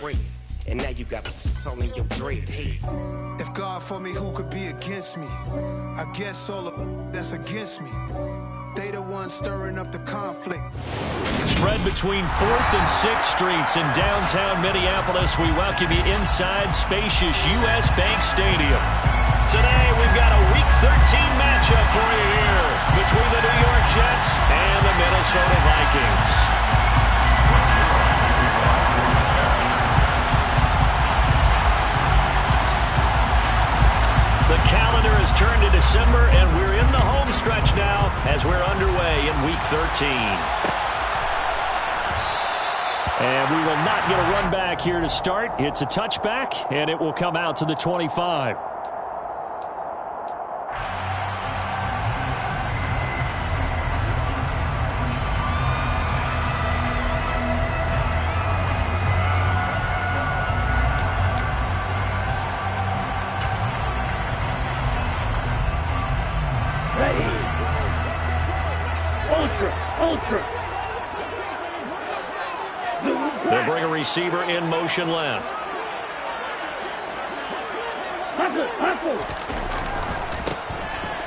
bread. And now you got all in your dread. Hey. If God for me, who could be against me? I guess all of that's against me. They the ones stirring up the conflict. Spread between 4th and 6th Streets in downtown Minneapolis. We welcome you inside spacious U.S. Bank Stadium. Today we've got a Week 13 matchup for you here between the New York Jets and the Minnesota Vikings. The calendar has turned to December, and we're in the home stretch now as we're underway in Week 13. And we will not get a run back here to start. It's a touchback, and it will come out to the 25. They'll bring a receiver in motion left.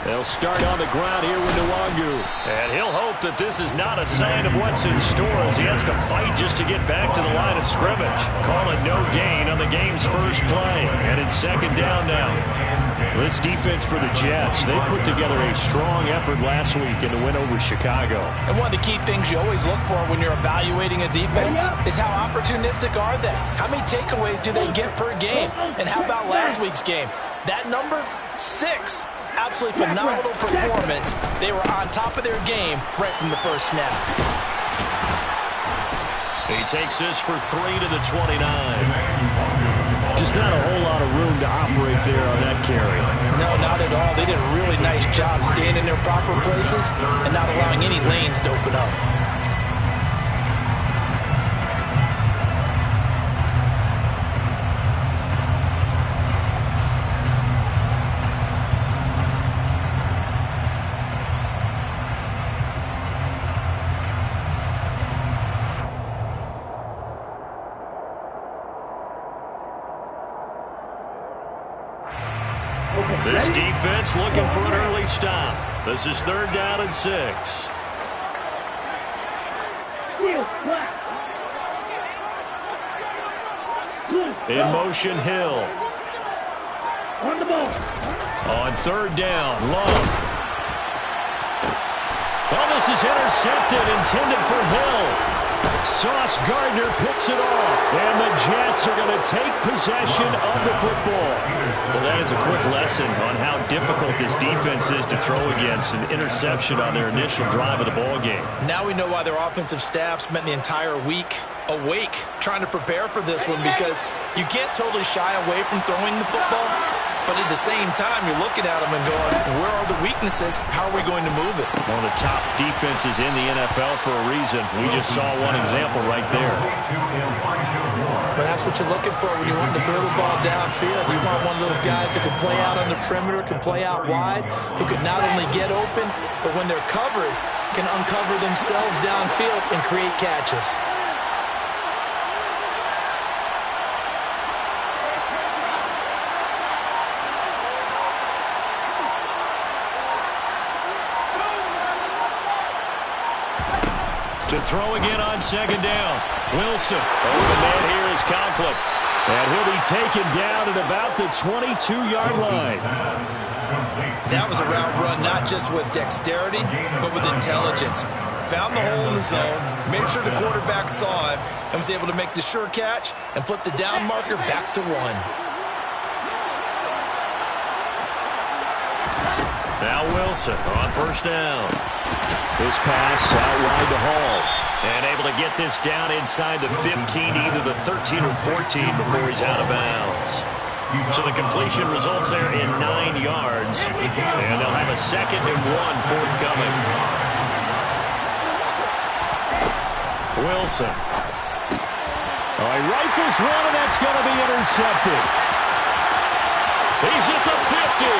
They'll start on the ground here with Nwangu. And he'll hope that this is not a sign of what's in store as he has to fight just to get back to the line of scrimmage. Call it no gain on the game's first play. And it's second down now. This defense for the Jets, they put together a strong effort last week in the win over Chicago. And one of the key things you always look for when you're evaluating a defense is how opportunistic are they? How many takeaways do they get per game? And how about last week's game? That number, 6. Absolutely phenomenal performance. They were on top of their game right from the first snap. He takes this for 3 to the 29. Just not a whole lot of room to operate there on that carry. No, not at all. They did a really nice job staying in their proper places and not allowing any lanes to open up. This defense looking for an early stop. This is 3rd down and 6. In motion, Hill. On the ball. On 3rd down, Love. Oh, this is intercepted, intended for Hill. Sauce Gardner picks it off, and the Jets are going to take possession of the football. Well, that is a quick lesson on how difficult this defense is to throw against. An interception on their initial drive of the ball game. Now we know why their offensive staff spent the entire week awake trying to prepare for this one, because you can't totally shy away from throwing the football. But at the same time, you're looking at them and going, where are the weaknesses? How are we going to move it? One of the top defenses in the NFL for a reason. We just saw one example right there. But that's what you're looking for when you want to throw the ball downfield. You want one of those guys who can play out on the perimeter, can play out wide, who can not only get open, but when they're covered, can uncover themselves downfield and create catches. To throw again on 2nd down. Wilson. Oh, the man here is Conklin. And he'll be taken down at about the 22-yard line. That was a route run not just with dexterity, but with intelligence. Found the hole in the zone, made sure the quarterback saw him, and was able to make the sure catch and flip the down marker back to 1. Now Wilson on 1st down. This pass out wide to Hall. And able to get this down inside the 15, either the 13 or 14 before he's out of bounds. So the completion results there in 9 yards. And they'll have a 2nd and 1 forthcoming. Wilson. Oh, he rifles one, and that's going to be intercepted. He's at the 50.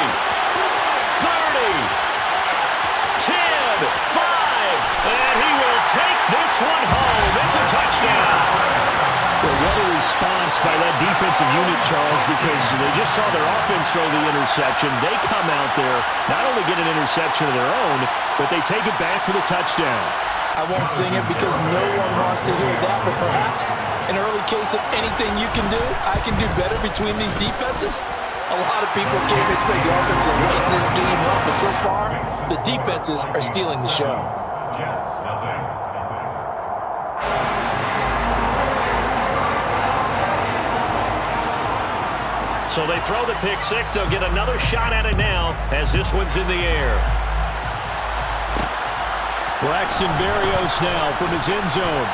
30. 10, 5, and he will take this one home. It's a touchdown. Well, what a response defensive unit, Charles, because they just saw their offense throw the interception. They come out there, not only get an interception of their own, but they take it back for the touchdown. I won't sing it because no one wants to hear that, but perhaps an early case of anything you can do, I can do better between these defenses. A lot of people can't expect the offense to light this game up, but so far, the defenses are stealing the show. So they throw the pick six. They'll get another shot at it now as this one's in the air. Braxton Berrios now from his end zone.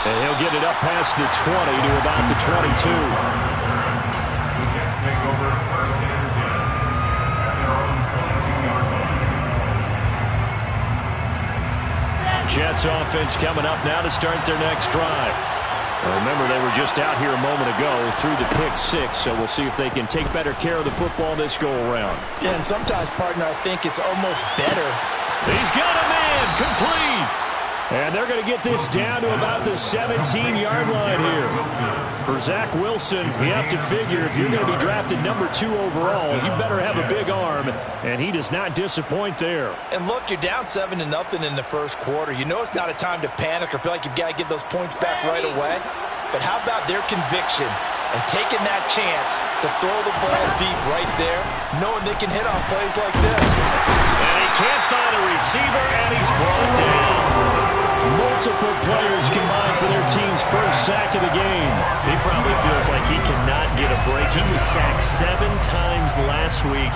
And he'll get it up past the 20 to about the 22. Jets offense coming up now to start their next drive. Remember, they were just out here a moment ago through the pick six, so we'll see if they can take better care of the football this go-around. Yeah, and sometimes, partner, I think it's almost better. He's got a man, complete. And they're going to get this down to about the 17-yard line here. For Zach Wilson, you have to figure if you're going to be drafted number 2 overall, you better have a big arm, and he does not disappoint there. And look, you're down 7-0 in the first quarter. You know it's not a time to panic or feel like you've got to get those points back right away. But how about their conviction and taking that chance to throw the ball deep right there, knowing they can hit on plays like this. And he can't find a receiver, and he's brought down. Multiple players combined for their team's first sack of the game. He probably feels like he cannot get a break. He was sacked 7 times last week.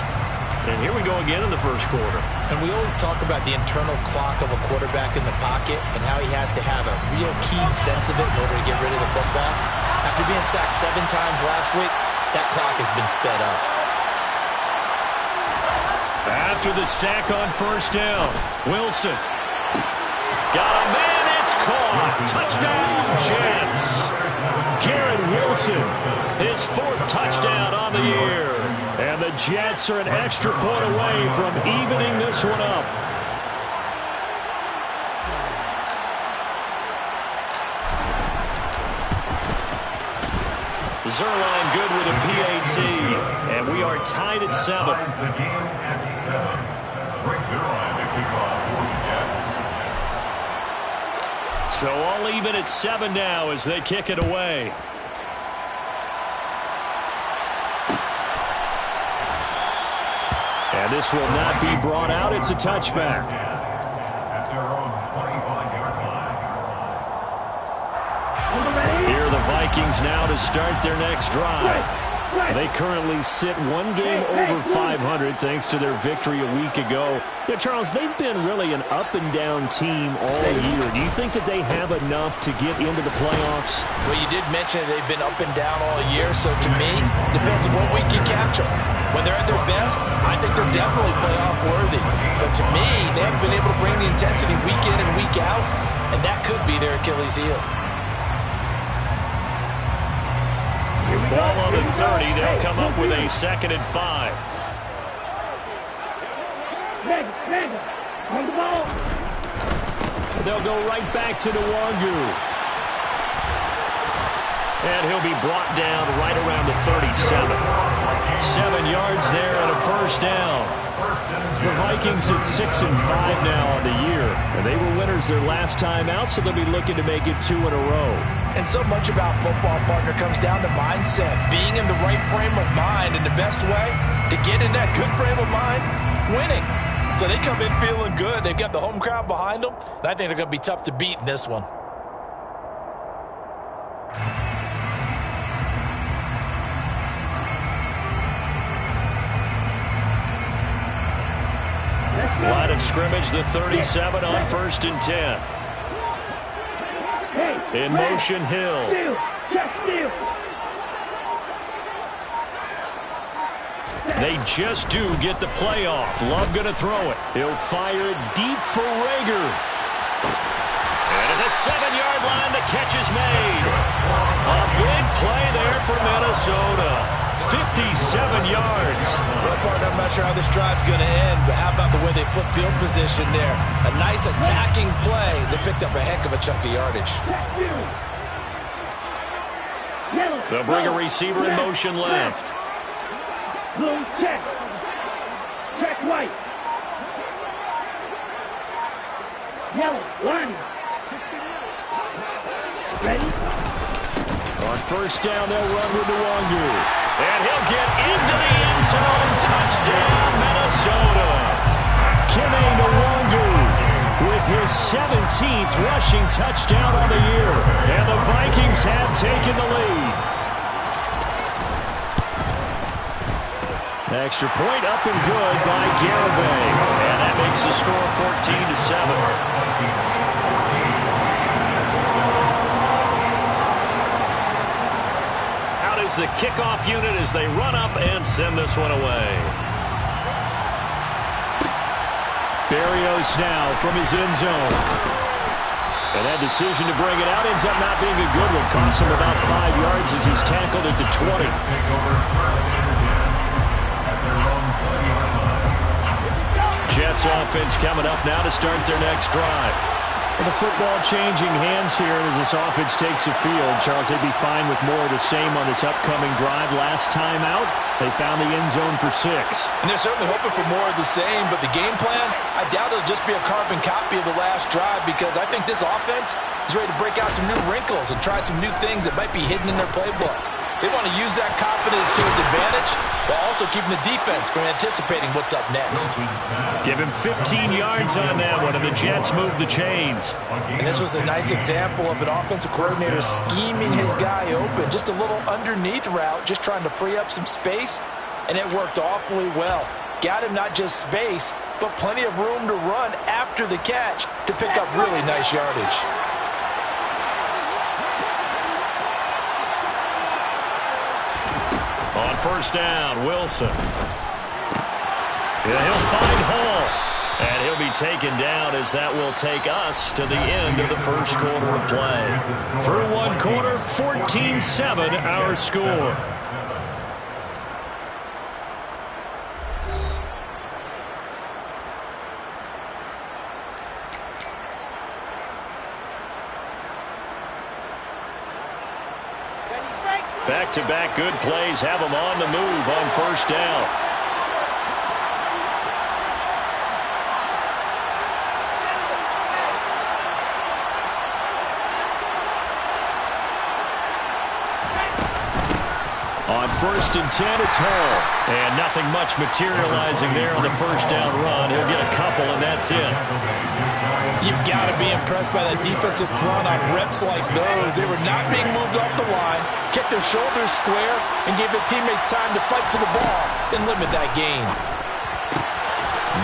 And here we go again in the first quarter. And we always talk about the internal clock of a quarterback in the pocket and how he has to have a real keen sense of it in order to get rid of the football. After being sacked 7 times last week, that clock has been sped up. After the sack on first down, Wilson. Got a man, it's caught. Touchdown, Jets. Garrett Wilson, his 4th touchdown on the year. And the Jets are an extra point away from evening this one up. Zuerlein good with a PAT. And we are tied at 7. So all even at 7 now as they kick it away. And this will not be brought out. It's a touchback. Here are the Vikings now to start their next drive. They currently sit 1 game over 500 thanks to their victory a week ago. Yeah, Charles, they've been really an up-and-down team all year. Do you think that they have enough to get into the playoffs? Well, you did mention that they've been up and down all year, so to me, depends on what week you catch them. When they're at their best, I think they're definitely playoff worthy. But to me, they haven't been able to bring the intensity week in and week out, and that could be their Achilles heel. Ball on the 30. They'll come up with a 2nd and 5. They'll go right back to Nwangu. And he'll be brought down right around the 37. 7 yards there and a first down. The Vikings at 6-5 now on the year. And they were winners their last time out, so they'll be looking to make it 2 in a row. And so much about football, partner, comes down to mindset. Being in the right frame of mind, and the best way to get in that good frame of mind, winning. So they come in feeling good. They've got the home crowd behind them, and I think they're going to be tough to beat in this one. Line of scrimmage, the 37 on 1st and 10. In motion, Hill. They just do get the playoff. Love going to throw it. He'll fire it deep for Rager. And at the 7-yard line, the catch is made. A big play there for Minnesota. 57 yards. Well, partner, I'm not sure how this drive's going to end, but how about the way they flip field position there? A nice attacking play. They picked up a heck of a chunk of yardage. They'll bring a receiver in motion left. Blue, check. Check white. Yellow, line. Ready? On first down, they'll run with Nwangu. And he'll get into the end zone. Touchdown, Minnesota. Kene Nwangu with his 17th rushing touchdown on the year. And the Vikings have taken the lead. Extra point up and good by Garibay. And that makes the score 14-7. Out is the kickoff unit as they run up and send this one away. Berrios now from his end zone. And that decision to bring it out ends up not being a good one. Costs him about 5 yards as he's tackled at the 20. Jets offense coming up now to start their next drive. And the football changing hands here as this offense takes the field. Charles, they'd be fine with more of the same on this upcoming drive. Last time out, they found the end zone for 6. And they're certainly hoping for more of the same, but the game plan, I doubt it'll just be a carbon copy of the last drive because I think this offense is ready to break out some new wrinkles and try some new things that might be hidden in their playbook. They want to use that confidence to its advantage while also keeping the defense from anticipating what's up next. Give him 15 yards on that one, and the Jets move the chains. And this was a nice example of an offensive coordinator scheming his guy open. Just a little underneath route, just trying to free up some space, and it worked awfully well. Got him not just space, but plenty of room to run after the catch to pick up really nice yardage. On first down, Wilson. Yeah, he'll find Hall. And he'll be taken down as that will take us to the end of the first quarter of play. Through one quarter, 14-7 our score. Back-to-back good plays have them on the move on first down. On first and 10, it's Hall. And nothing much materializing there on the first down run. He'll get a couple, and that's it. You've got to be impressed by that defensive front on reps like those. They were not being moved off the line, kept their shoulders square, and gave their teammates time to fight to the ball and limit that gain.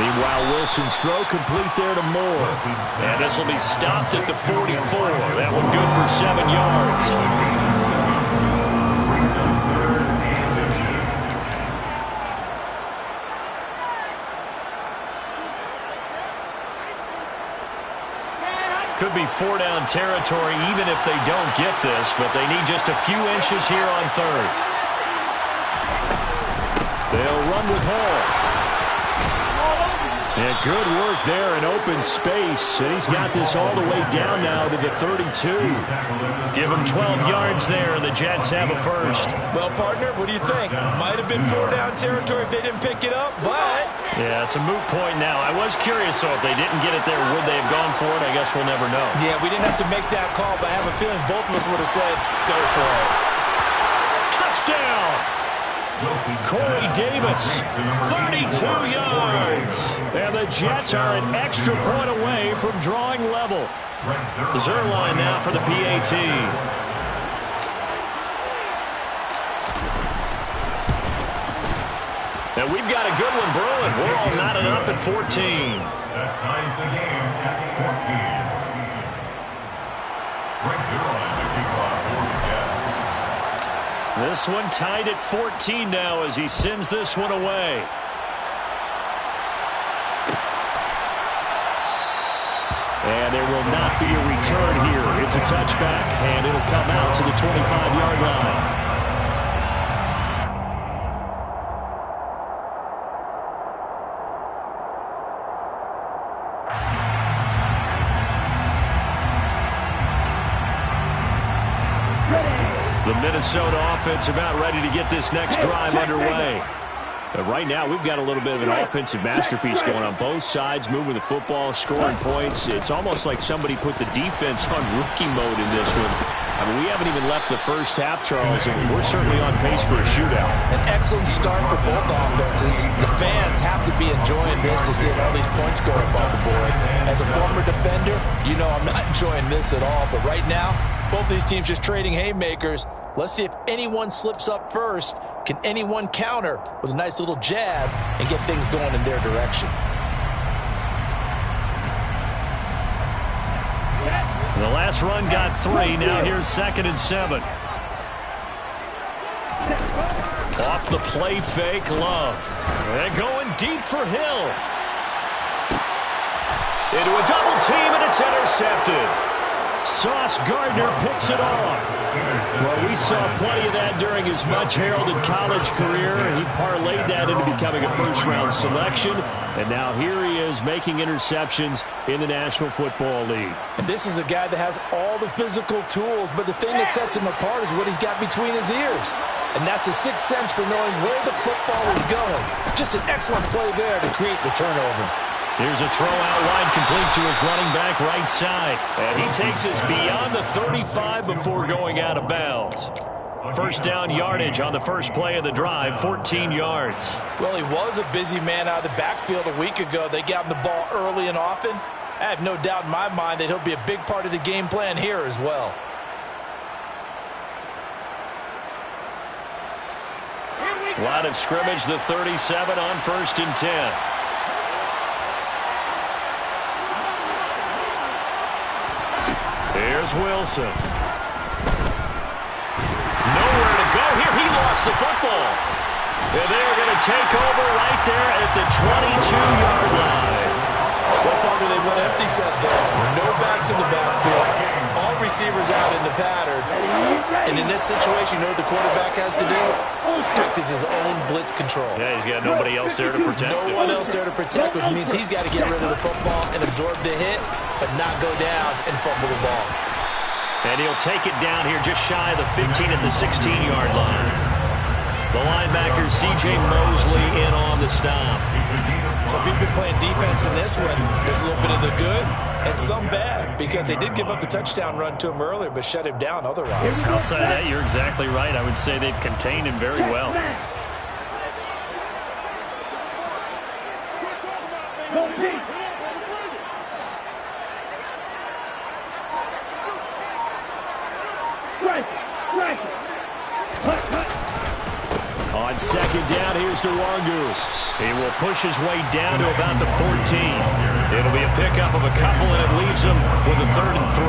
Meanwhile, Wilson's throw complete there to Moore. And this will be stopped at the 44. That one good for 7 yards. Could be 4-down territory even if they don't get this, but they need just a few inches here on third. They'll run with Hall. And good work there in open space. And he's got this all the way down now to the 32. Give him 12 yards there, and the Jets have a first. Well, partner, what do you think? Might have been 4-down territory if they didn't pick it up, but... Yeah, it's a moot point now. I was curious, so if they didn't get it there, would they have gone for it? I guess we'll never know. Yeah, we didn't have to make that call, but I have a feeling both of us would have said, go for it. Touchdown! Corey Davis, 32 yards. And the Jets are an extra point away from drawing level. Zuerlein now for the PAT. And we've got a good one brewing. We're all knotted up at 14. That ties the game at 14. Greg Zuerlein, the kickoff for the Jets. This one tied at 14 now as he sends this one away. And there will not be a return here. It's a touchback, and it'll come out to the 25-yard line. Minnesota offense about ready to get this next drive underway. But right now, we've got a little bit of an offensive masterpiece going on both sides, moving the football, scoring points. It's almost like somebody put the defense on rookie mode in this one. I mean, we haven't even left the first half, Charles, and we're certainly on pace for a shootout. An excellent start for both offenses. The fans have to be enjoying this to see all these points go up on the board. As a former defender, you know I'm not enjoying this at all. But right now, both these teams just trading haymakers. Let's see if anyone slips up first. Can anyone counter with a nice little jab and get things going in their direction? The last run got 3. Now here's 2nd and 7. Off the play fake, Love. And going deep for Hill. Into a double team, and it's intercepted. Sauce Gardner picks it off. Well, we saw plenty of that during his much-heralded college career. He parlayed that into becoming a first-round selection. And now here he is making interceptions in the National Football League. And this is a guy that has all the physical tools, but the thing that sets him apart is what he's got between his ears. And that's the sixth sense for knowing where the football is going. Just an excellent play there to create the turnover. Here's a throw out wide, complete to his running back right side. And he takes us beyond the 35 before going out of bounds. First down yardage on the first play of the drive, 14 yards. Well, he was a busy man out of the backfield a week ago. They got him the ball early and often. I have no doubt in my mind that he'll be a big part of the game plan here as well. Line of scrimmage, the 37 on 1st and 10. Here's Wilson. Nowhere to go here. He lost the football. And they're going to take over right there at the 22-yard line. What part do they want empty set there? No backs in the backfield. All receivers out in the pattern. And in this situation, you know what the quarterback has to do? Practice his own blitz control. Yeah, he's got nobody else there to protect him. No one else there to protect, which means he's got to get rid of the football and absorb the hit, but not go down and fumble the ball. And he'll take it down here just shy of the 15 at the 16-yard line. The linebacker, C.J. Mosley, in on the stop. So if you've been playing defense in this one, there's a little bit of the good and some bad, because they did give up the touchdown run to him earlier, but shut him down otherwise. Outside of that, you're exactly right. I would say they've contained him very well. On 2nd down, here's Nwangu. He will push his way down to about the 14. It'll be a pickup of a couple, and it leaves him with a 3rd and 3.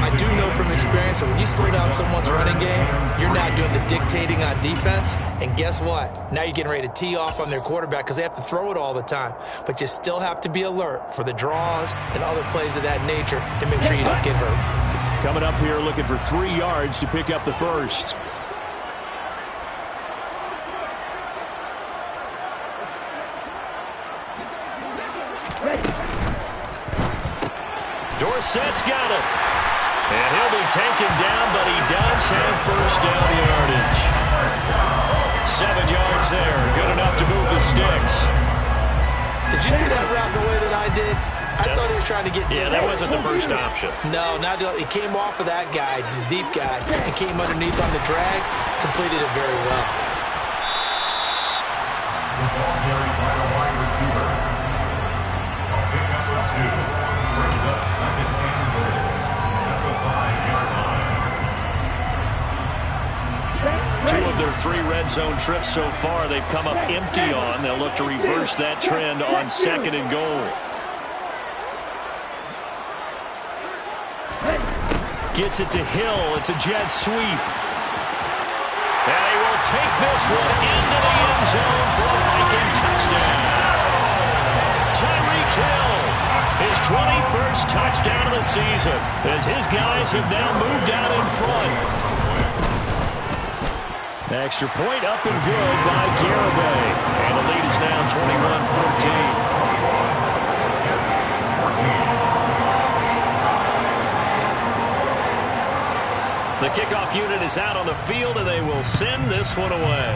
I do know from experience that when you slow down someone's running game, you're now doing the dictating on defense. And guess what? Now you're getting ready to tee off on their quarterback because they have to throw it all the time. But you still have to be alert for the draws and other plays of that nature and make sure you don't get hurt. Coming up here looking for 3 yards to pick up the first. Dorsett's got it. And he'll be taken down, but he does have first down yardage. 7 yards there. Good enough to move the sticks. Did you see that route the way that I did? I thought he was trying to get deep. Yeah, that wasn't the first option. No, not it came off of that guy, the deep guy, and came underneath on the drag. Completed it very well. The ball carried by the wide receiver. Pick number 2 brings up 2nd and goal at the 5-yard line. 2 of their 3 red zone trips so far, they've come up empty on. They'll look to reverse that trend on 2nd and goal. Gets it to Hill. It's a jet sweep. And he will take this one into the end zone for a Viking touchdown. Tyreek Hill, his 21st touchdown of the season, as his guys have now moved out in front. Extra point up and good by Garibay. And the lead is now 21-14. The kickoff unit is out on the field, and they will send this one away.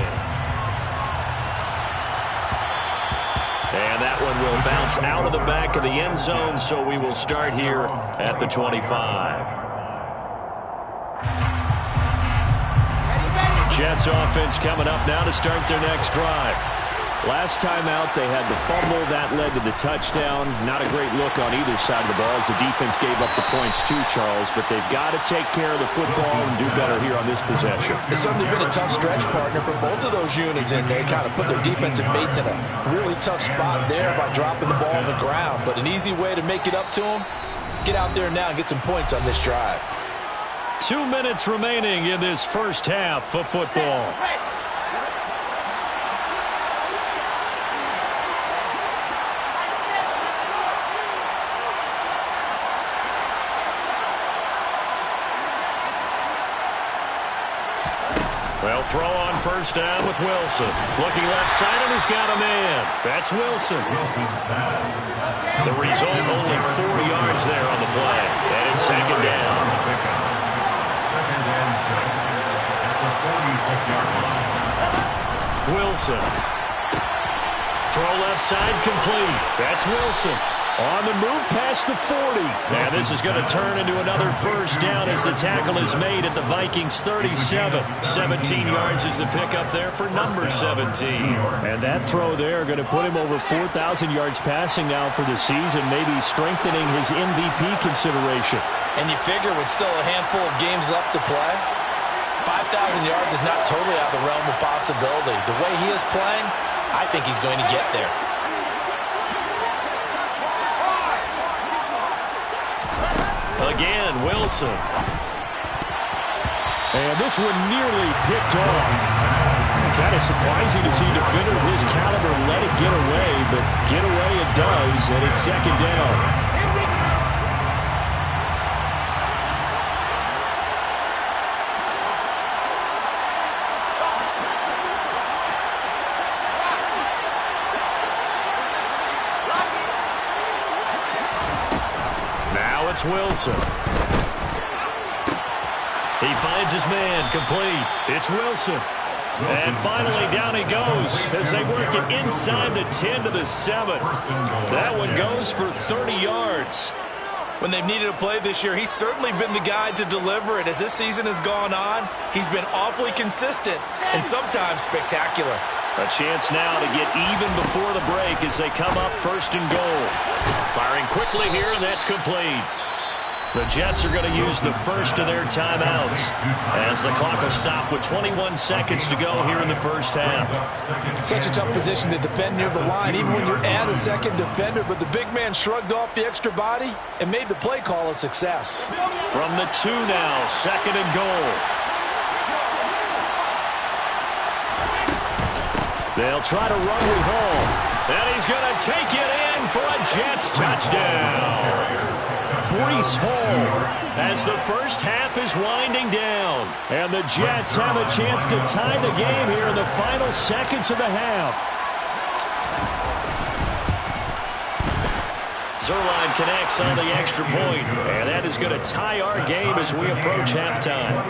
And that one will bounce out of the back of the end zone, so we will start here at the 25. Jets offense coming up now to start their next drive. Last time out, they had the fumble. That led to the touchdown. Not a great look on either side of the ball as the defense gave up the points too, Charles. But they've got to take care of the football and do better here on this possession. It's certainly been a tough stretch, partner, for both of those units, and they kind of put their defensive mates in a really tough spot there by dropping the ball on the ground. But an easy way to make it up to them, get out there now and get some points on this drive. 2 minutes remaining in this first half of football. Well, throw on first down with Wilson. Looking left side, and he's got a man. That's Wilson. The result, only 4 yards there on the play. And it's second down. Second and 6 at the 46-yard line. Wilson. Throw left side, complete. That's Wilson. On the move past the 40. And this is going to turn into another first down as the tackle is made at the Vikings 37. 17 yards is the pickup there for number 17. And that throw there going to put him over 4,000 yards passing now for the season, maybe strengthening his MVP consideration. And you figure with still a handful of games left to play, 5,000 yards is not totally out of the realm of possibility. The way he is playing, I think he's going to get there. Again, Wilson. And this one nearly picked off. Kind of surprising to see a defender of his caliber let it get away, but get away it does, and it's second down. It's Wilson. He finds his man, complete. It's Wilson. And finally down he goes as they work it inside the 10 to the 7. That one goes for 30 yards. When they've needed a play this year, he's certainly been the guy to deliver it. As this season has gone on, he's been awfully consistent and sometimes spectacular. A chance now to get even before the break as they come up first and goal. Firing quickly here, and that's complete. The Jets are going to use the first of their timeouts as the clock will stop with 21 seconds to go here in the first half. Such a tough position to defend near the line, even when you're at a second defender, but the big man shrugged off the extra body and made the play call a success. From the 2 now, second and goal. They'll try to run with Hall, and he's going to take it in for a Jets touchdown. Breece Hall as the first half is winding down. And the Jets have a chance to tie the game here in the final seconds of the half. Zuerlein connects on the extra point, and that is going to tie our game as we approach halftime.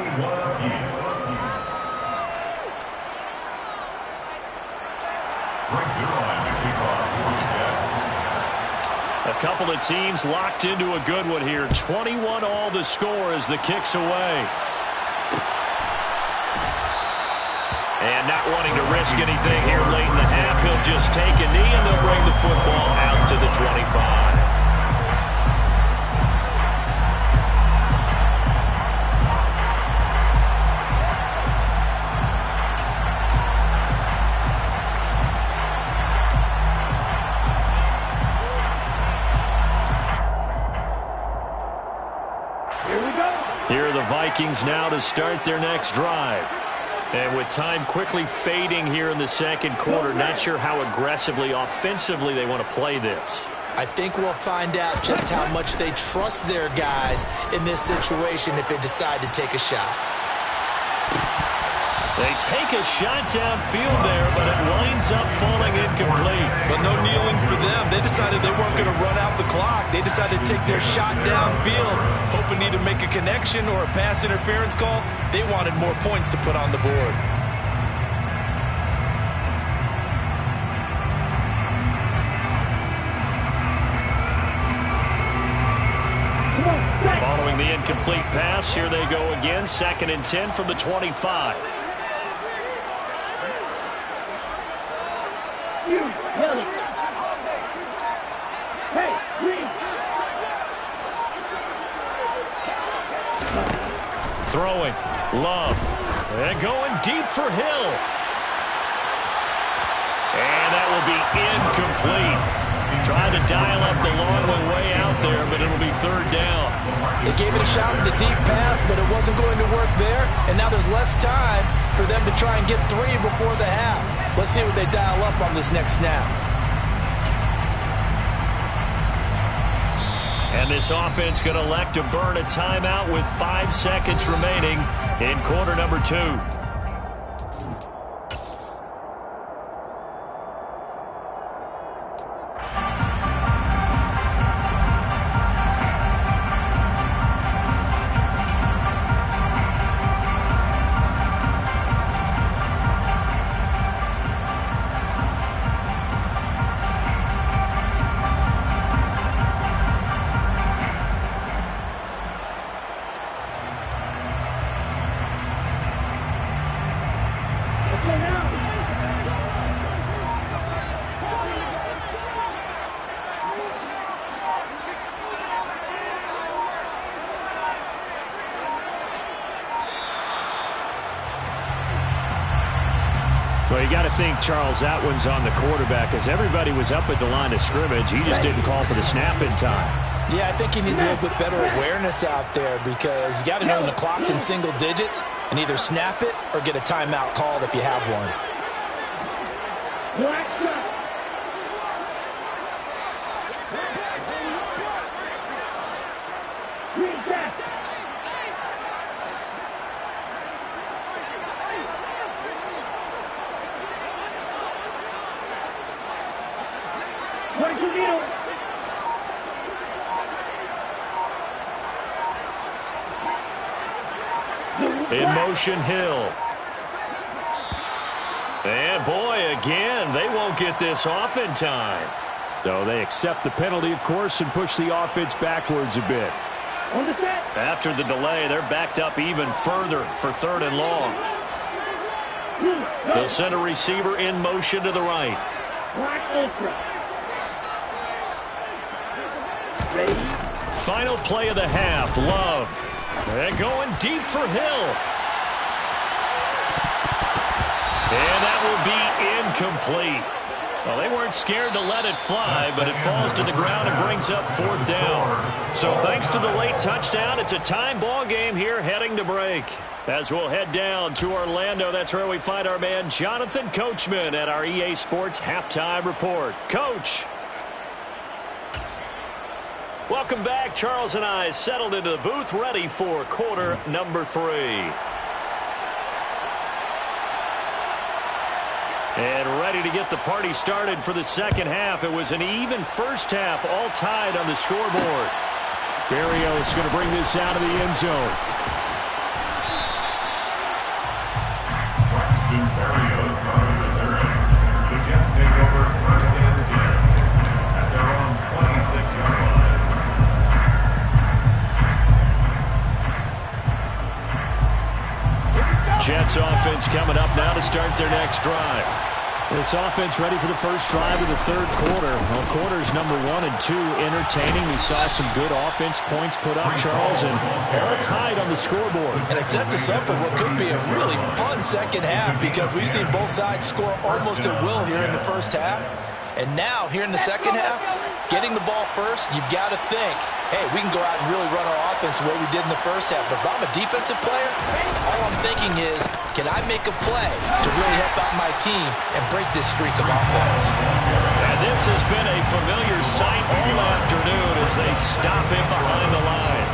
A couple of teams locked into a good one here. 21 all the score as the kick's away. And not wanting to risk anything here late in the half, he'll just take a knee and they'll bring the football out to the 25. Vikings now to start their next drive. And with time quickly fading here in the second quarter, not sure how aggressively, offensively they want to play this. I think we'll find out just how much they trust their guys in this situation if they decide to take a shot. They take a shot downfield there, but it winds up falling incomplete. But no kneeling for them. They decided they weren't going to run out the clock. They decided to take their shot downfield, hoping to either make a connection or a pass interference call. They wanted more points to put on the board. Following the incomplete pass, here they go again. 2nd and 10 from the 25. Throwing. Love. And going deep for Hill. And that will be incomplete. Trying to dial up the long way out there, but it'll be 3rd down. They gave it a shot with the deep pass, but it wasn't going to work there. And now there's less time for them to try and get 3 before the half. Let's see what they dial up on this next snap. And this offense going to elect to burn a timeout with 5 seconds remaining in quarter number 2. Well, you got to think, Charles, that one's on the quarterback, as everybody was up at the line of scrimmage. He just didn't call for the snap in time. Yeah, I think he needs a little bit better awareness out there, because you got to know when the clock's in single digits and either snap it or get a timeout called if you have one. In motion, Hill. And boy, again, they won't get this off in time. So they accept the penalty, of course, and push the offense backwards a bit. After the delay, they're backed up even further for 3rd and long. They'll send a receiver in motion to the right. Final play of the half, Love. And going deep for Hill. And that will be incomplete. Well, they weren't scared to let it fly, but it falls to the ground and brings up 4th down. So thanks to the late touchdown, it's a time ball game here heading to break. As we'll head down to Orlando, that's where we find our man Jonathan Coachman at our EA Sports Halftime Report. Coach. Welcome back. Charles and I settled into the booth, ready for quarter number 3. And ready to get the party started for the second half. It was an even first half, all tied on the scoreboard. Berrios going to bring this out of the end zone. Braxton Berrios on the return. The Jets take over 1st and 10 at their own 26-yard line. Jets offense coming up now to start their next drive. This offense ready for the first drive of the 3rd quarter. Well, quarters number 1 and 2 entertaining. We saw some good offense points put up, Charles, and all tied on the scoreboard. And it sets us up for what could be a really fun second half, because we've seen both sides score almost at will here in the first half. And now, here in the second half, getting the ball first, you've got to think, hey, we can go out and really run our offense the way we did in the first half. But if I'm a defensive player, all I'm thinking is, can I make a play to really help out my team and break this streak of offense? And this has been a familiar sight all afternoon as they stop him behind the line.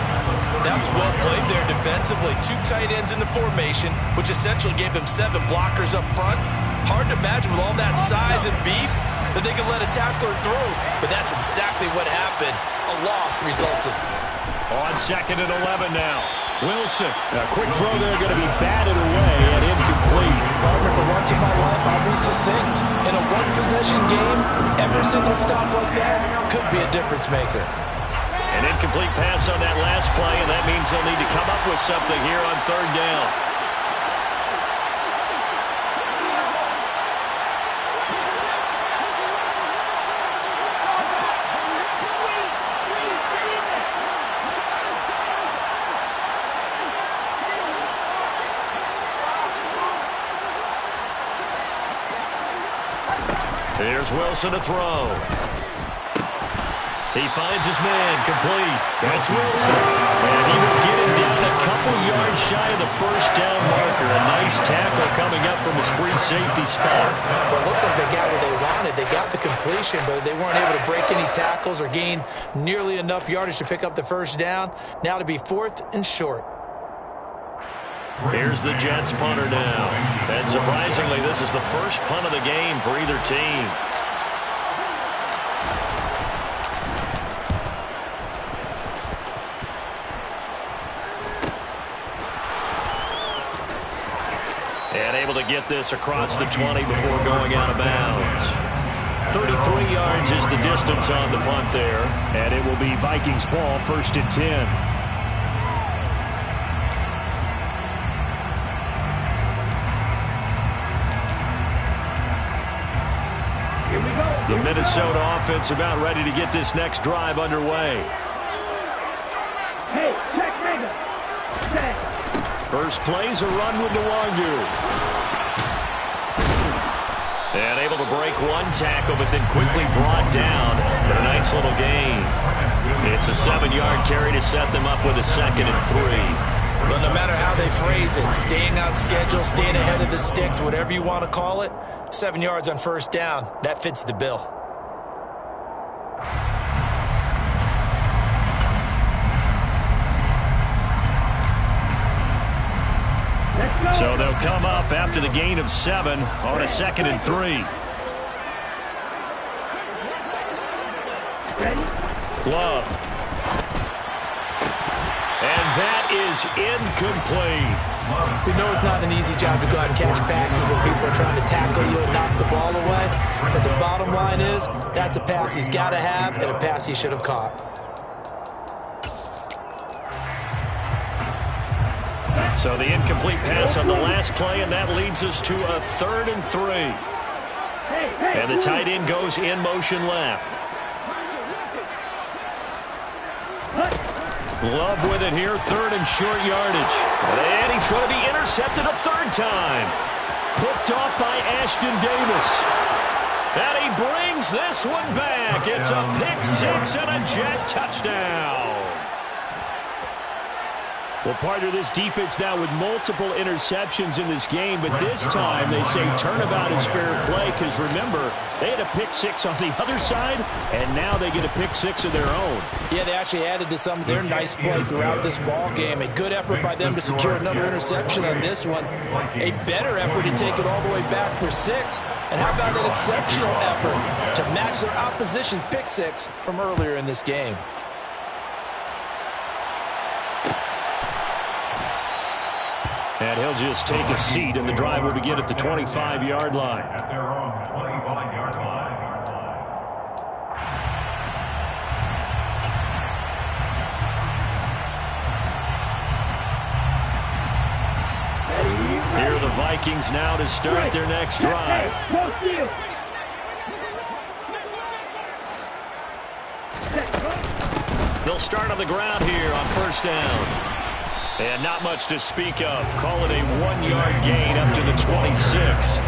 That was well played there defensively. 2 tight ends in the formation, which essentially gave them 7 blockers up front. Hard to imagine with all that size and beef that they could let a tackler through, but that's exactly what happened. A loss resulted. On 2nd and 11 now. Wilson. A quick throw there, going to be batted away and incomplete. Partner, for once in my life, I'll be succinct. In a one-possession game, every single stop like that could be a difference maker. An incomplete pass on that last play, and that means they'll need to come up with something here on 3rd down. Here's Wilson to throw. He finds his man, complete. That's Wilson. And he will get him down a couple yards shy of the 1st down marker. A nice tackle coming up from his free safety spot. Well, it looks like they got what they wanted. They got the completion, but they weren't able to break any tackles or gain nearly enough yardage to pick up the 1st down. Now to be 4th and short. Here's the Jets punter now. And surprisingly, this is the first punt of the game for either team. And able to get this across the 20 before going out of bounds. 33 yards is the distance on the punt there. And it will be Vikings ball, 1st and 10. The Minnesota offense about ready to get this next drive underway. Hey, check Mega. Check. First play's a run with Nwangu. And able to break 1 tackle, but then quickly brought down. But a nice little gain. It's a 7-yard carry to set them up with a 2nd and 3. But no matter how they phrase it, staying on schedule, staying ahead of the sticks, whatever you want to call it, 7 yards on 1st down, that fits the bill. So they'll come up after the gain of 7 on a 2nd and 3. Love. And that is incomplete. We know it's not an easy job to go out and catch passes when people are trying to tackle you and knock the ball away. But the bottom line is, that's a pass he's got to have and a pass he should have caught. So the incomplete pass on the last play, and that leads us to a 3rd and 3. And the tight end goes in motion left. Love with it here, 3rd and short yardage. And he's going to be intercepted a 3rd time. Picked off by Ashton Davis. And he brings this one back. It's a pick 6 and a Jet touchdown. Well, partner, this defense now with multiple interceptions in this game, but this time they say turnabout is fair play because, remember, they had a pick 6 on the other side, and now they get a pick 6 of their own. Yeah, they actually added to some of their nice play throughout this ball game. A good effort by them to secure another interception on this one. A better effort to take it all the way back for 6. And how about an exceptional effort to match their opposition's pick 6 from earlier in this game? And he'll just take a seat, and the drive will begin at the 25-yard line. At their own 25-yard line. Here are the Vikings now to start their next drive. They'll start on the ground here on 1st down. And not much to speak of. Call it a 1-yard gain up to the 26.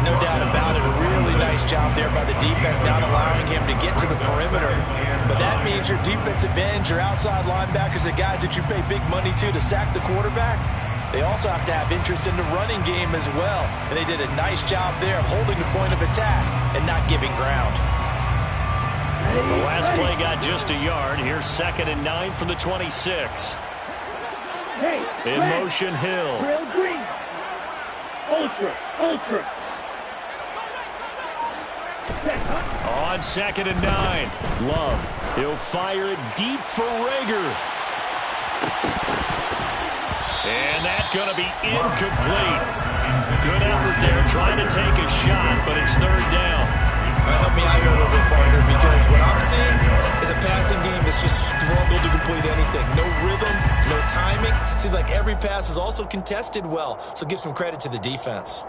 No doubt about it. A really nice job there by the defense, not allowing him to get to the perimeter. But that means your defensive ends, your outside linebackers, the guys that you pay big money to sack the quarterback, they also have to have interest in the running game as well. And they did a nice job there of holding the point of attack and not giving ground. The last play got just a yard. Here's 2nd and 9 from the 26. In motion, Hill. Real green. Ultra. On 2nd and 9. Love. He'll fire it deep for Rager. And that's going to be incomplete. Good effort there trying to take a shot, but it's 3rd down. Help me out here a little bit, partner, because what I'm seeing is a passing game that's just struggled to complete anything. No rhythm, no timing. Seems like every pass is also contested well, so give some credit to the defense.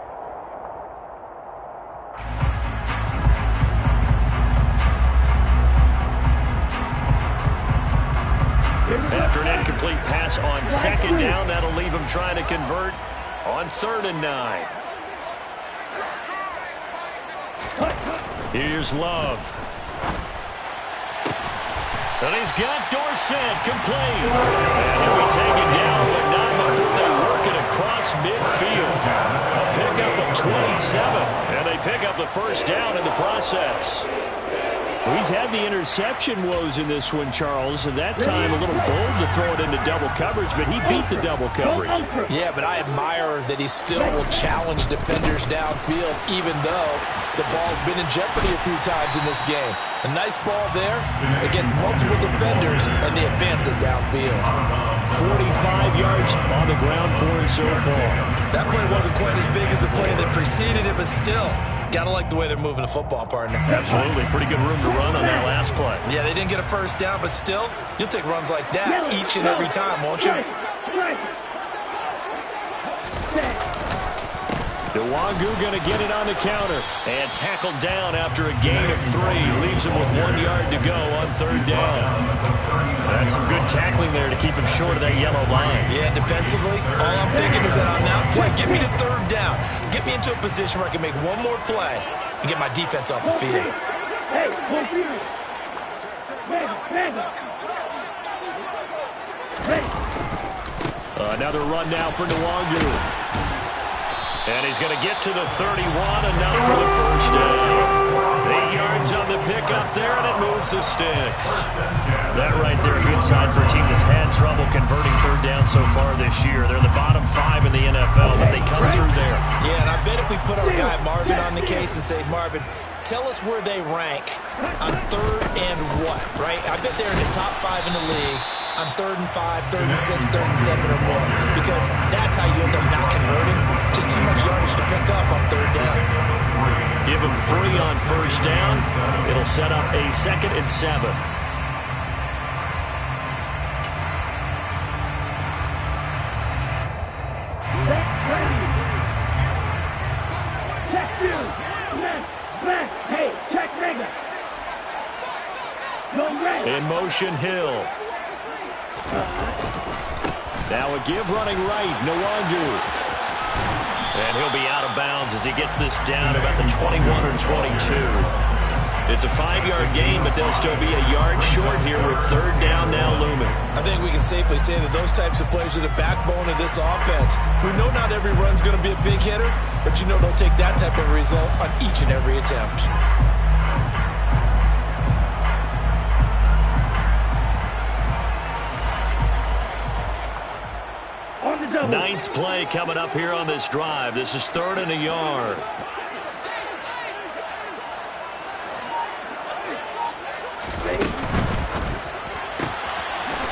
After an incomplete pass on 2nd down, that'll leave him trying to convert on 3rd and 9. Here's Love. And he's got Dorsett complete. And he'll be taken down, but not before they work it across midfield. A pickup of 27. And they pick up the 1st down in the process. He's had the interception woes in this one, Charles, and that time a little bold to throw it into double coverage, but he beat the double coverage. Yeah, but I admire that he still will challenge defenders downfield, even though the ball's been in jeopardy a few times in this game. A nice ball there against multiple defenders, and they advance it downfield. 45 yards on the ground for him so far. That play wasn't quite as big as the play that preceded it, but still, gotta like the way they're moving the football, partner. Absolutely. Pretty good room to run on that last play. Yeah, they didn't get a 1st down, but still, you'll take runs like that each and every time, won't you? Nwangu going to get it on the counter and tackled down after a gain of 3. Leaves him with 1 yard to go on 3rd down. That's some good tackling there to keep him short of that yellow line. Yeah, defensively, all I'm thinking is that on that play, get me to 3rd down. Get me into a position where I can make one more play and get my defense off the field. Another run now for Nwangu. And he's going to get to the 31, enough for the 1st down. 8 yards on the pickup there, and it moves the sticks. That right there, a good sign for a team that's had trouble converting 3rd down so far this year. They're in the bottom 5 in the NFL, but they come through there. Yeah, and I bet if we put our guy Marvin on the case and say, Marvin, tell us where they rank on 3rd and what, right? I bet they're in the top 5 in the league on 3rd and 5, 3rd and 6, 3rd and 7 or more, because that's how you end up not converting. Just too much yardage to pick up on 3rd down. Give him 3 on 1st down. It'll set up a 2nd and 7. In motion, Hill. Now a give running right, Nwangu. And he'll be out of bounds as he gets this down about the 21 or 22. It's a 5-yard gain, but they'll still be a yard short here with 3rd down now looming. I think we can safely say that those types of plays are the backbone of this offense. We know not every run's going to be a big hitter, but you know they'll take that type of result on each and every attempt. Ninth play coming up here on this drive. This is 3rd and a yard.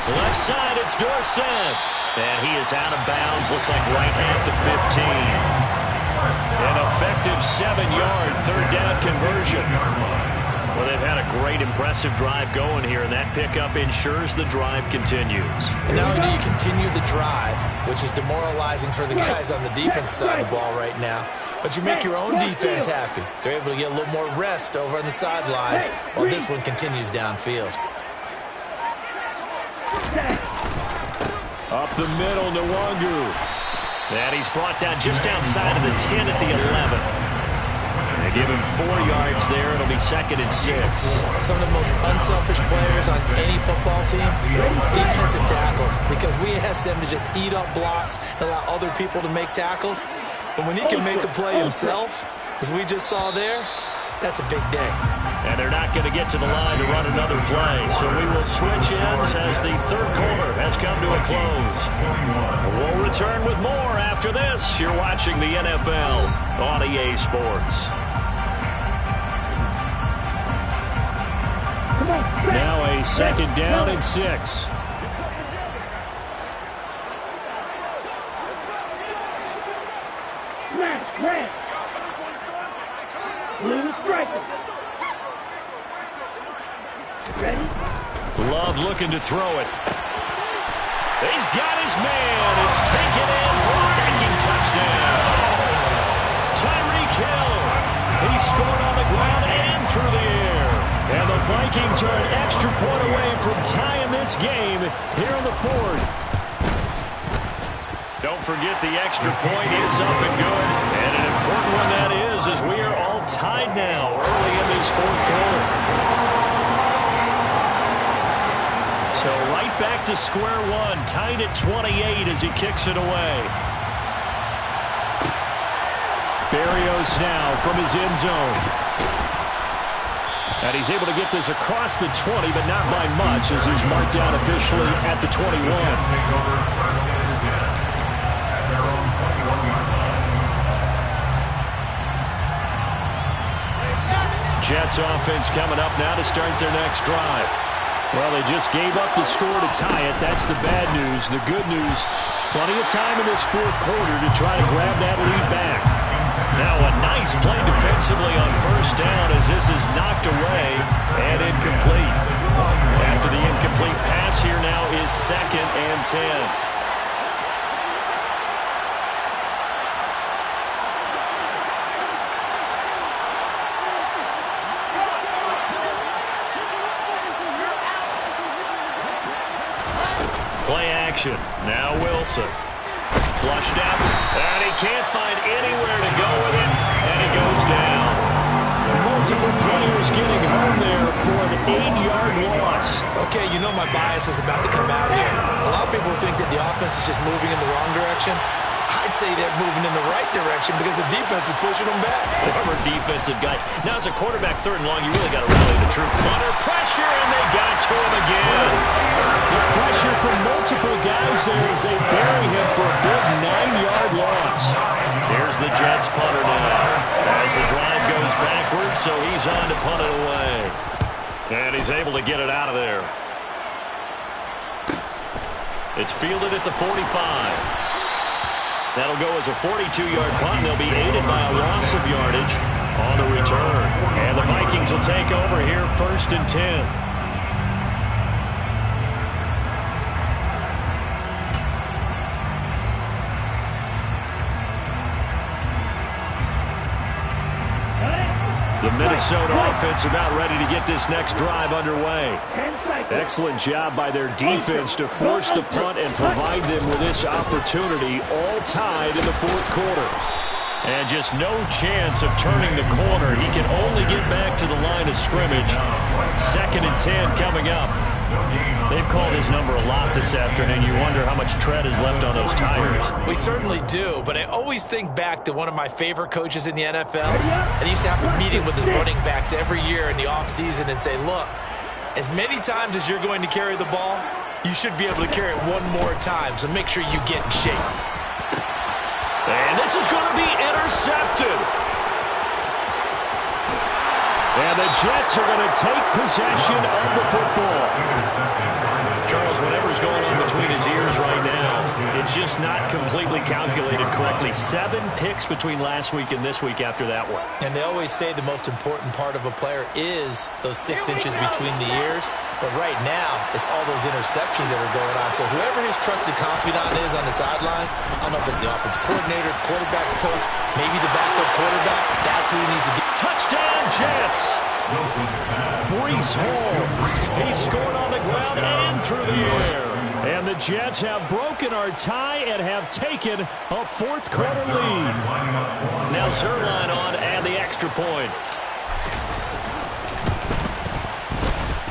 Left side, it's Dorsett. And he is out of bounds. Looks like right at the 15. An effective 7-yard 3rd down conversion. Well, they've had a great, impressive drive going here, and that pickup ensures the drive continues. And not only do you continue the drive, which is demoralizing for the guys on the defensive side of the ball right now, but you make your own defense happy. They're able to get a little more rest over on the sidelines while this one continues downfield. Up the middle, Nwangu. And he's brought down just outside of the 10 at the 11. They give him 4 yards there. It'll be 2nd and 6. Some of the most unselfish players on any football team, defensive tackles, because we ask them to just eat up blocks and allow other people to make tackles. But when he can make a play himself, as we just saw there, that's a big day. And they're not going to get to the line to run another play. So we will switch ends as the third quarter has come to a close. We'll return with more after this. You're watching the NFL on EA Sports. Now a second down and 6. Red. Blue striker. Ready? Love looking to throw it. He's got his man. It's taken in for a Viking touchdown. Tyreek Hill. He scored on the ground and through the air. And the Vikings are an extra point away from tying this game here in the fourth. Don't forget the extra point. It's up and good. And an important one that is, as we are all tied now early in this fourth quarter. So right back to square one, tied at 28 as he kicks it away. Berrios now from his end zone. And he's able to get this across the 20, but not by much, as he's marked down officially at the 21. Jets offense coming up now to start their next drive. Well, they just gave up the score to tie it. That's the bad news. The good news, plenty of time in this fourth quarter to try to grab that lead back. Now a nice play defensively on first down as this is knocked away and incomplete. After the incomplete pass, here now is 2nd and 10. Play action. Now Wilson. Flushed out. And he can't find anywhere to go with it. And he goes down. Multiple players getting home there for an 8-yard loss. Okay, you know my bias is about to come out here. A lot of people think that the offense is just moving in the wrong direction. I'd say they're moving in the right direction because the defense is pushing them back. Former defensive guy. Now as a quarterback, 3rd and long, you really got to rally the troops. Under pressure, and they got to him again. The pressure from multiple guys there as they bury him for a big 9-yard loss. Here's the Jets punter now. As the drive goes backwards, so he's on to punt it away. And he's able to get it out of there. It's fielded at the 45. That'll go as a 42-yard punt, and they'll be aided by a loss of yardage on the return. And the Vikings will take over here 1st and 10. The Minnesota offense about ready to get this next drive underway. Excellent job by their defense to force the punt and provide them with this opportunity, all tied in the fourth quarter. And just no chance of turning the corner. He can only get back to the line of scrimmage. 2nd and 10 coming up. They've called his number a lot this afternoon. You wonder how much tread is left on those tires. We certainly do, but I always think back to one of my favorite coaches in the NFL. And he used to have a meeting with his running backs every year in the offseason and say, look, as many times as you're going to carry the ball, you should be able to carry it one more time, so make sure you get in shape. And this is going to be intercepted. And the Jets are going to take possession of the football. Charles, whatever's going on between his ears right now, it's just not completely calculated correctly. 7 picks between last week and this week after that one. And they always say the most important part of a player is those 6 inches between the ears. But right now, it's all those interceptions that are going on. So whoever his trusted confidant is on the sidelines, I don't know if it's the offensive coordinator, quarterback's coach, maybe the backup quarterback, that's who he needs to get. Touchdown, Jets! Breece Hall. He scored on the ground and through the air. And the Jets have broken our tie and have taken a fourth quarter lead. Now Zerline on and the extra point.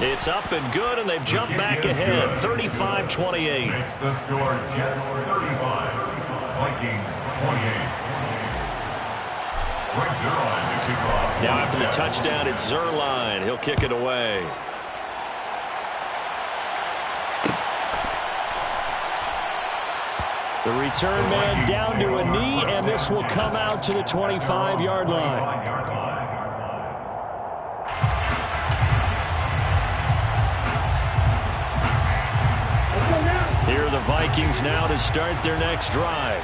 It's up and good, and they've jumped back ahead, 35-28. Makes the score Jets 35, Vikings 28. Now after the touchdown, it's Zuerlein. He'll kick it away. The return man down to a knee, and this will come out to the 25-yard line. Here are the Vikings now to start their next drive.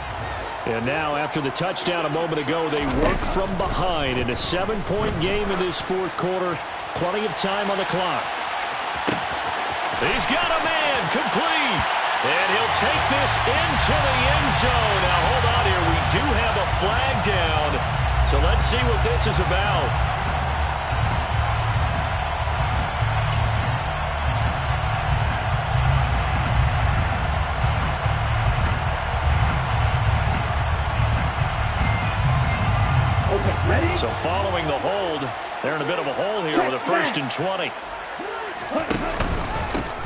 And now, after the touchdown a moment ago, they work from behind in a 7-point game in this fourth quarter. Plenty of time on the clock. He's got a man complete. And he'll take this into the end zone. Now, hold on here. We do have a flag down. So let's see what this is about. So following the hold, they're in a bit of a hole here with a 1st and 20.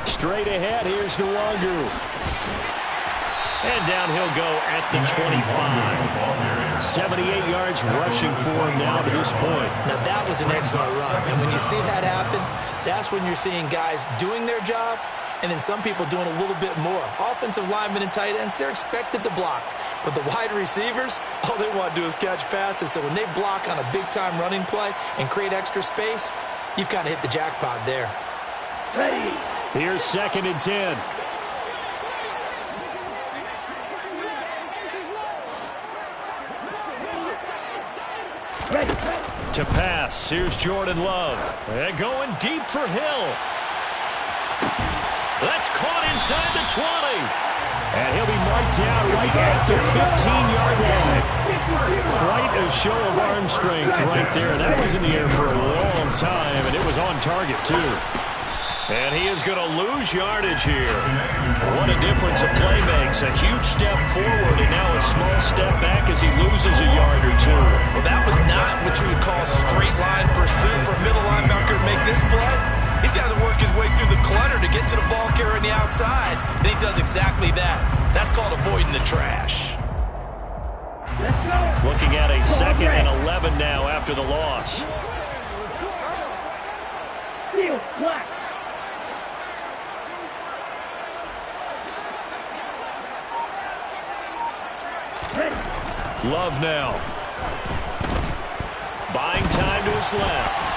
Straight ahead, here's Nwangu. And down he'll go at the 25. 78 yards rushing for him now to this point. Now that was an excellent run. And when you see that happen, that's when you're seeing guys doing their job and then some people doing a little bit more. Offensive linemen and tight ends, they're expected to block. But the wide receivers, all they want to do is catch passes. So when they block on a big-time running play and create extra space, you've kind of hit the jackpot there. Ready. Here's 2nd and 10. Ready. To pass, here's Jordan Love. And going deep for Hill. That's caught inside the 20. And he'll be marked down right at the 15-yard line. Quite a show of arm strength right there. That was in the air for a long time, and it was on target, too. And he is going to lose yardage here. What a difference a play makes. A huge step forward and now a small step back as he loses a yard or two. Well, that was not what you would call straight line pursuit for a middle linebacker to make this play. He's got to work his way through the clutter to get to the ball carrier on the outside. And he does exactly that. That's called avoiding the trash. Looking at a 2nd and 11 now after the loss. Field black. Love now. Buying time to his left.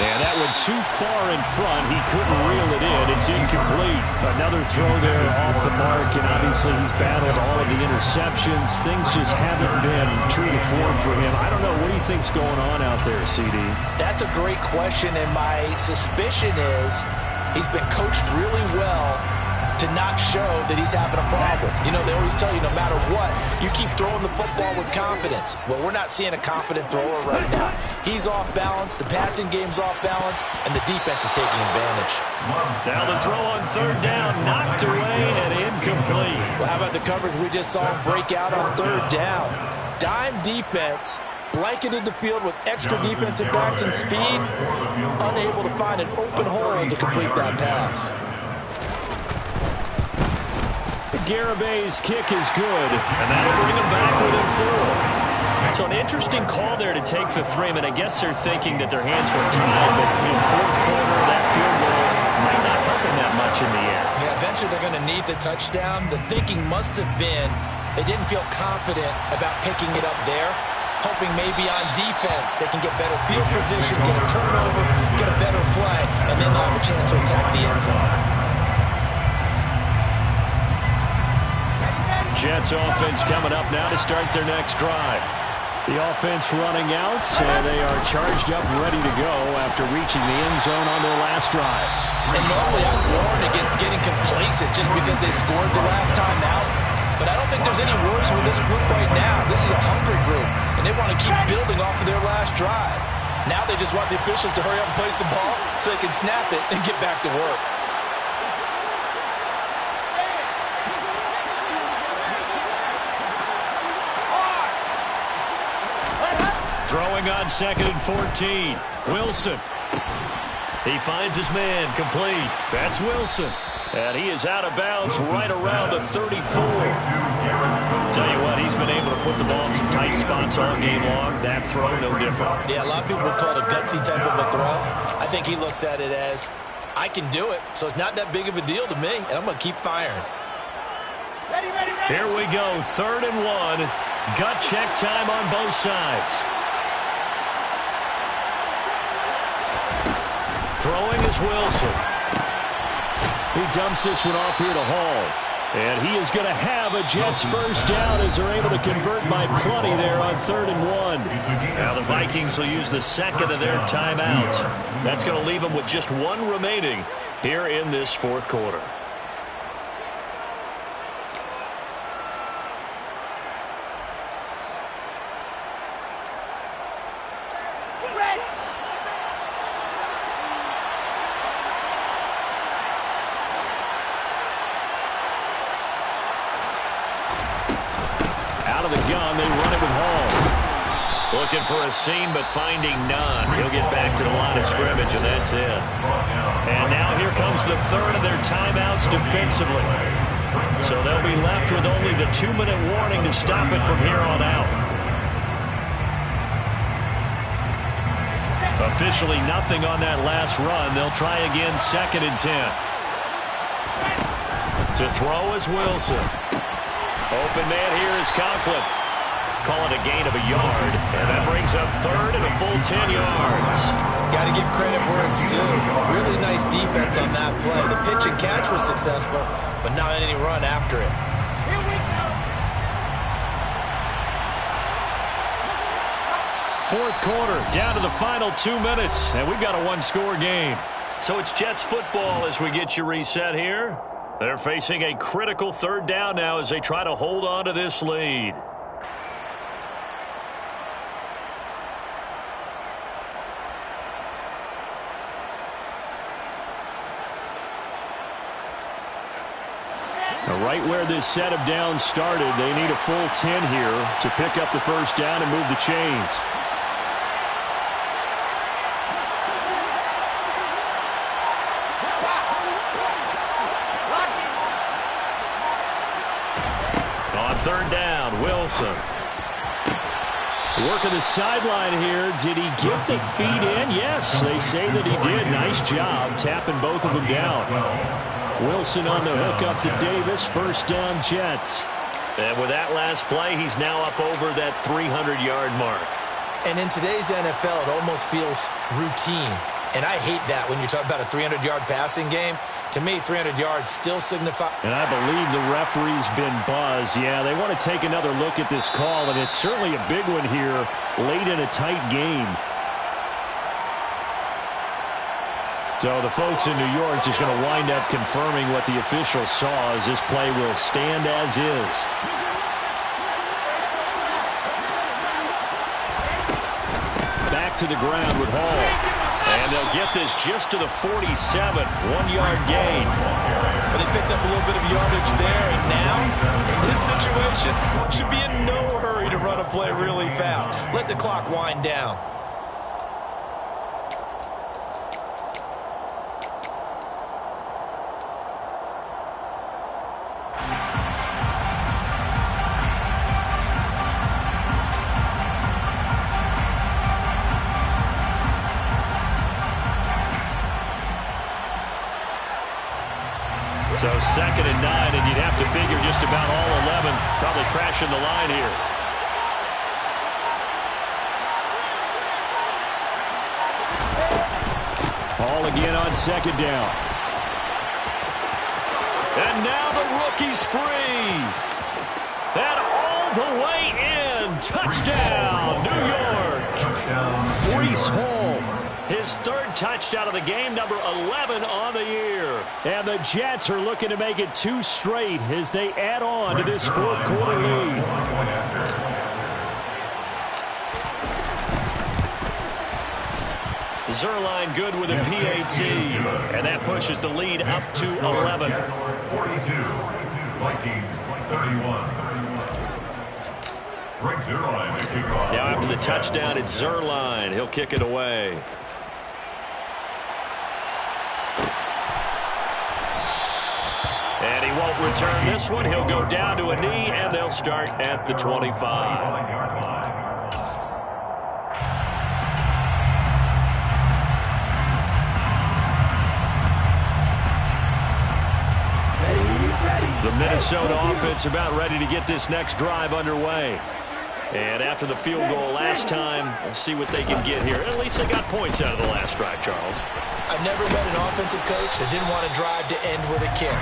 And that went too far in front. He couldn't reel it in. It's incomplete. Another throw there off the mark, and obviously he's battled all of the interceptions. Things just haven't been true to form for him. I don't know. What do you think's going on out there, CD? That's a great question, and my suspicion is he's been coached really well to not show that he's having a problem. You know, they always tell you no matter what, you keep throwing the football with confidence. Well, we're not seeing a confident thrower right now. He's off balance, the passing game's off balance, and the defense is taking advantage. Now the throw on 3rd down, knocked away and incomplete. Well, how about the coverage we just saw him break out on 3rd down? Dime defense, blanketed the field with extra defensive backs and speed, unable to find an open hole to complete that pass. Garabay's kick is good, and that'll bring him back within 4. So an interesting call there to take the 3. I mean, I guess they're thinking that their hands were tied, but in 4th quarter, that field goal might not help them that much in the air. Yeah, eventually they're going to need the touchdown. The thinking must have been they didn't feel confident about picking it up there, hoping maybe on defense they can get better field position, get a turnover, get a better play, and then they'll have a chance to attack the end zone. Jets offense coming up now to start their next drive. The offense running out, and they are charged up, ready to go after reaching the end zone on their last drive. And normally I warn against getting complacent just because they scored the last time out. But I don't think there's any worries with this group right now. This is a hungry group, and they want to keep building off of their last drive. Now they just want the officials to hurry up and place the ball so they can snap it and get back to work. Throwing on 2nd and 14. Wilson. He finds his man complete. That's Wilson. And he is out of bounds right around the 34. Tell you what, he's been able to put the ball in some tight spots all game long. That throw, no different. Yeah, a lot of people would call it a gutsy type of a throw. I think he looks at it as, I can do it, so it's not that big of a deal to me, and I'm going to keep firing. Here we go, 3rd and 1. Gut check time on both sides. Throwing is Wilson. He dumps this one off here to Hall. And he is going to have a Jets first down as they're able to convert by plenty there on 3rd and 1. Now the Vikings will use the second of their timeouts. That's going to leave them with just one remaining here in this 4th quarter. Out of the gun, they run it with Hall. Looking for a seam, but finding none. He'll get back to the line of scrimmage, and that's it. And now here comes the 3rd of their timeouts defensively. So they'll be left with only the 2-minute warning to stop it from here on out. Officially nothing on that last run. They'll try again, 2nd and 10. To throw is Wilson. Open man here is Conklin. Call it a gain of a yard. And that brings up 3rd and a full 10 yards. Got to give credit where it's due. Really nice defense on that play. The pitch and catch was successful, but not any run after it. Fourth quarter, down to the final 2 minutes, and we've got a one-score game. So it's Jets football as we get you reset here. They're facing a critical 3rd down now as they try to hold on to this lead. Now, right where this set of downs started, they need a full 10 here to pick up the first down and move the chains. On 3rd down, Wilson. Working the sideline here. Did he get the feet in? Yes, they say that he did. Nice job tapping both of them down. Wilson on the hook up to Davis. First down, Jets. And with that last play, he's now up over that 300-yard mark. And in today's NFL, it almost feels routine. And I hate that when you talk about a 300-yard passing game. To me, 300 yards still signify. And I believe the referee's been buzzed. Yeah, they want to take another look at this call, and it's certainly a big one here late in a tight game. So the folks in New York just going to wind up confirming what the official saw as this play will stand as is. Back to the ground with Hall. And they'll get this just to the 47, 1-yard gain. But they picked up a little bit of yardage there, and now, in this situation, should be in no hurry to run a play really fast. Let the clock wind down. So 2nd and 9, and you'd have to figure just about all 11 probably crashing the line here. All again on 2nd down. And now the rookie's free. And all the way in. Touchdown, New York. Breece Hall. His 3rd touchdown of the game, number 11 on the year. And the Jets are looking to make it 2 straight as they add on to this 4th quarter lead. Zuerlein good with a PAT. And that pushes the lead up to 11. 42, Vikings 31. Now after the touchdown, it's Zuerlein. He'll kick it away. And he won't return this one. He'll go down to a knee, and they'll start at the 25. The Minnesota offense about ready to get this next drive underway. And after the field goal last time, we'll see what they can get here. At least they got points out of the last drive, Charles. I've never met an offensive coach that didn't want to drive to end with a kick.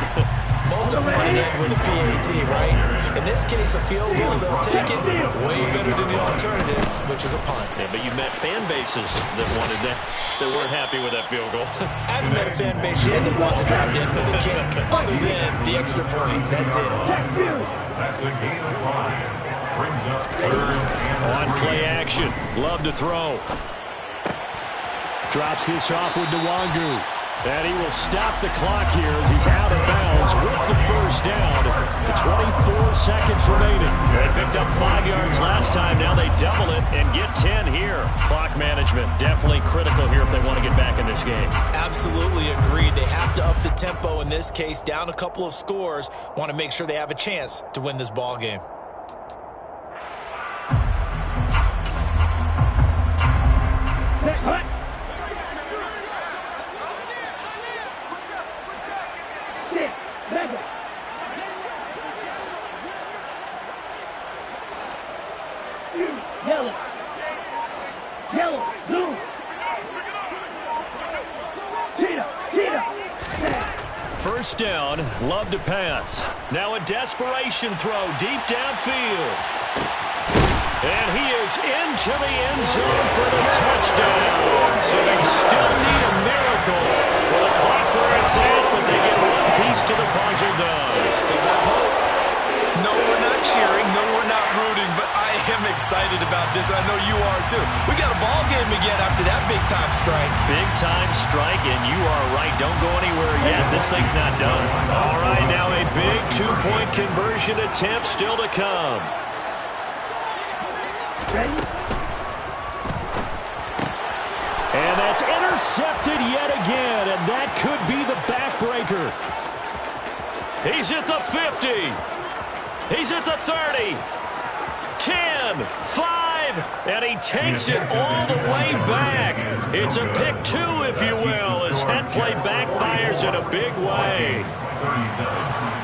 Most of them want to end with a PAT, right? In this case, a field goal, they'll take it way better than the alternative, which is a punt. Yeah, but you met fan bases that wanted that, that weren't happy with that field goal. I haven't met a fan base yet that wants to drive to end with a kick, other than the extra point. That's it. That's a gain of 5. Brings up 3rd and On 3. play action, Love to throw. Drops this off with Nwangu. And he will stop the clock here as he's out of bounds with the first down. 24 seconds remaining. They picked up 5 yards last time. Now they double it and get 10 here. Clock management definitely critical here if they want to get back in this game. Absolutely agreed. They have to up the tempo in this case. Down a couple of scores. Want to make sure they have a chance to win this ball game. Yellow, blue. First down, Love to pass. Now a desperation throw deep downfield. And he is into the end zone for the touchdown. So they still need a miracle with the clock where it's at, but they get one piece to the puzzle done. Still have hope. No, we're not cheering. No, we're not rooting, but I am excited about this. I know you are too. We got a ball game again after that big-time strike. Big-time strike, and you are right. Don't go anywhere yet. This thing's not done. All right, now a big two-point conversion attempt still to come. And that's intercepted yet again, and that could be the backbreaker. He's at the 50. He's at the 30. 10, 5, and he takes it all the way back. It's a pick 2, if you will, as that play backfires in a big way. 37.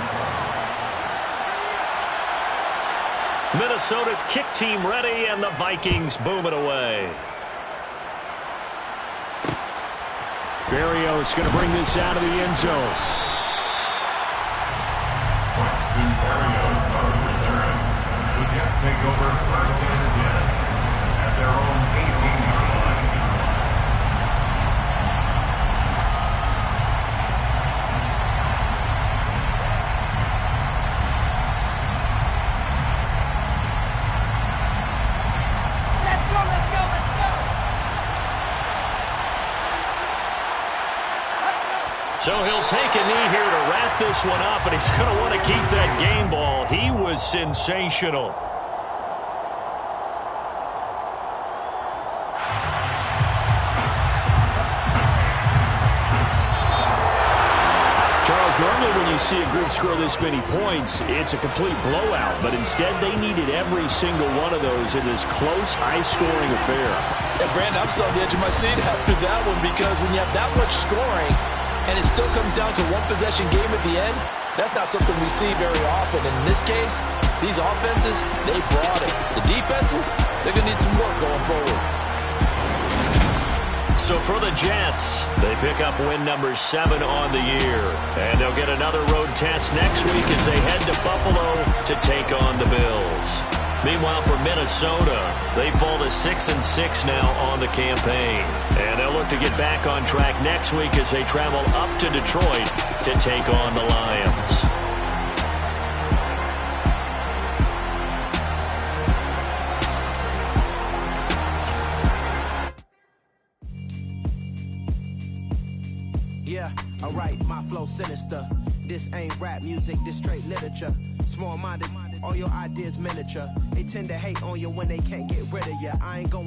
Minnesota's kick team ready, and the Vikings boom it away. Berrios going to bring this out of the end zone. Braxton Berrios on the return. The Jets take over 1st and 10 at their own 18-yard line. So he'll take a knee here to wrap this one up, and he's going to want to keep that game ball. He was sensational. Charles, normally when you see a group score this many points, it's a complete blowout, but instead they needed every single one of those in this close, high-scoring affair. Yeah, Brandon, I'm still on the edge of my seat after that one, because when you have that much scoring, and it still comes down to one-possession game at the end, that's not something we see very often. And in this case, these offenses, they brought it. The defenses, they're going to need some work going forward. So for the Jets, they pick up win number 7 on the year. And they'll get another road test next week as they head to Buffalo to take on the Bills. Meanwhile, for Minnesota, they fall to 6-6 now on the campaign. And they'll look to get back on track next week as they travel up to Detroit to take on the Lions. Yeah, alright, my flow sinister. This ain't rap music, this straight literature. Small-minded, all your ideas miniature. They tend to hate on you when they can't get rid of you. I ain't going